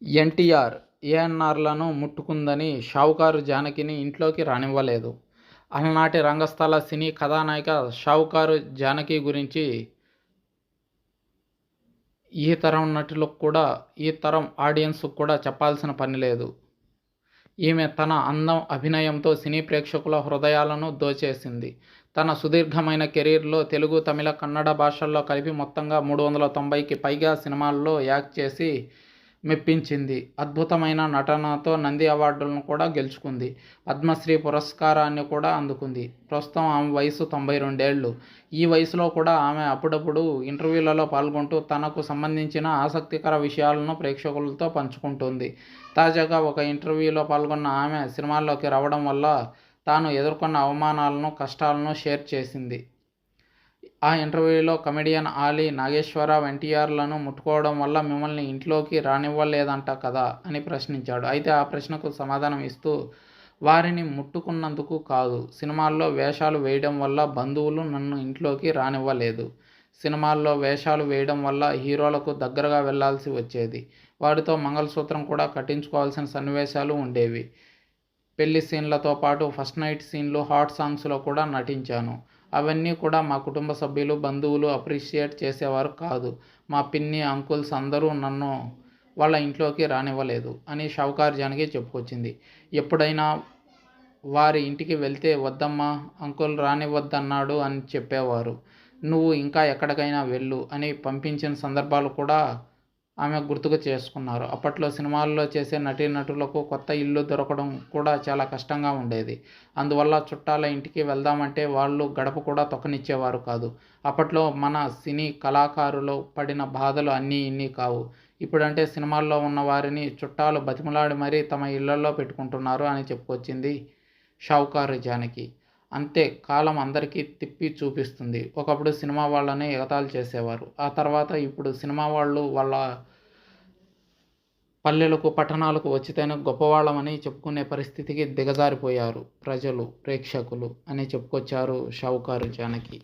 ఎన్టీఆర్, ఏఎన్నార్లను ముట్టుకుందని షావుకారు జానకిని ఇంట్లోకి రానివ్వలేదు. అలనాటి రంగస్థల సినీ కథానాయిక షావుకారు జానకి గురించి ఈ తరం నటులకు కూడా, ఈ తరం ఆడియన్స్కు కూడా చెప్పాల్సిన పని లేదు. ఈమె తన అందం, అభినయంతో సినీ ప్రేక్షకుల హృదయాలను దోచేసింది. తన సుదీర్ఘమైన కెరీర్లో తెలుగు, తమిళ, కన్నడ భాషల్లో కలిపి మొత్తంగా 390కి పైగా సినిమాల్లో యాక్ట్ చేసి మెప్పించింది. అద్భుతమైన నటనతో నంది అవార్డులను కూడా గెలుచుకుంది. పద్మశ్రీ పురస్కారాన్ని కూడా అందుకుంది. ప్రస్తుతం ఆమె వయసు 92 ఏళ్లు. ఈ వయసులో కూడా ఆమె అప్పుడప్పుడు ఇంటర్వ్యూలలో పాల్గొంటూ తనకు సంబంధించిన ఆసక్తికర విషయాలను ప్రేక్షకులతో పంచుకుంటుంది. తాజాగా ఒక ఇంటర్వ్యూలో పాల్గొన్న ఆమె సినిమాల్లోకి రావడం వల్ల తాను ఎదుర్కొన్న అవమానాలను, కష్టాలను షేర్ చేసింది. ఆ ఇంటర్వ్యూలో కమెడియన్ ఆలీ నాగేశ్వరరావు ఎన్టీఆర్లను ముట్టుకోవడం వల్ల మిమ్మల్ని ఇంట్లోకి రానివ్వలేదంట కదా అని ప్రశ్నించాడు. అయితే ఆ ప్రశ్నకు సమాధానం ఇస్తూ, వారిని ముట్టుకున్నందుకు కాదు, సినిమాల్లో వేషాలు వేయడం వల్ల బంధువులు నన్ను ఇంట్లోకి రానివ్వలేదు. సినిమాల్లో వేషాలు వేయడం వల్ల హీరోలకు దగ్గరగా వెళ్లాల్సి వచ్చేది. వారితో మంగళసూత్రం కూడా కట్టించుకోవాల్సిన సన్నివేశాలు ఉండేవి. పెళ్లి సీన్లతో పాటు ఫస్ట్ నైట్ సీన్లు, హాట్ సాంగ్స్లో కూడా నటించాను. అవన్నీ కూడా మా కుటుంబ సభ్యులు, బంధువులు అప్రిషియేట్ చేసేవారు కాదు. మా పిన్ని, అంకుల్స్ అందరూ నన్ను వాళ్ళ ఇంట్లోకి రానివ్వలేదు అని షావుకారు జానకి చెప్పుకొచ్చింది. ఎప్పుడైనా వారి ఇంటికి వెళ్తే వద్దమ్మా, అంకుల్ రానివ్వద్దన్నాడు అని చెప్పేవారు. నువ్వు ఇంకా ఎక్కడికైనా వెళ్ళు అని పంపించిన సందర్భాలు కూడా ఆమె గుర్తుకు చేసుకున్నారు. అప్పట్లో సినిమాల్లో చేసే నటీనటులకు కొత్త ఇల్లు దొరకడం కూడా చాలా కష్టంగా ఉండేది. అందువల్ల చుట్టాల ఇంటికి వెళ్దామంటే వాళ్ళు గడప కూడా తొక్కనిచ్చేవారు కాదు. అప్పట్లో మన సినీ కళాకారులు పడిన బాధలు అన్నీ ఇన్ని కావు. ఇప్పుడంటే సినిమాల్లో ఉన్న వారిని చుట్టాలు బతిమలాడి మరీ తమ ఇళ్లలో పెట్టుకుంటున్నారు అని చెప్పుకొచ్చింది షావుకారు జానకి. అంతే, కాలం అందరికీ తిప్పి చూపిస్తుంది. ఒకప్పుడు సినిమా వాళ్ళని ఎగతాళి చేసేవారు. ఆ తర్వాత ఇప్పుడు సినిమా వాళ్ళు వాళ్ళ పల్లెలకు, పట్టణాలకు వచ్చితేనే గొప్పవాళ్ళమని చెప్పుకునే పరిస్థితికి దిగజారిపోయారు ప్రజలు, ప్రేక్షకులు అని చెప్పుకొచ్చారు షావుకారు జానకి.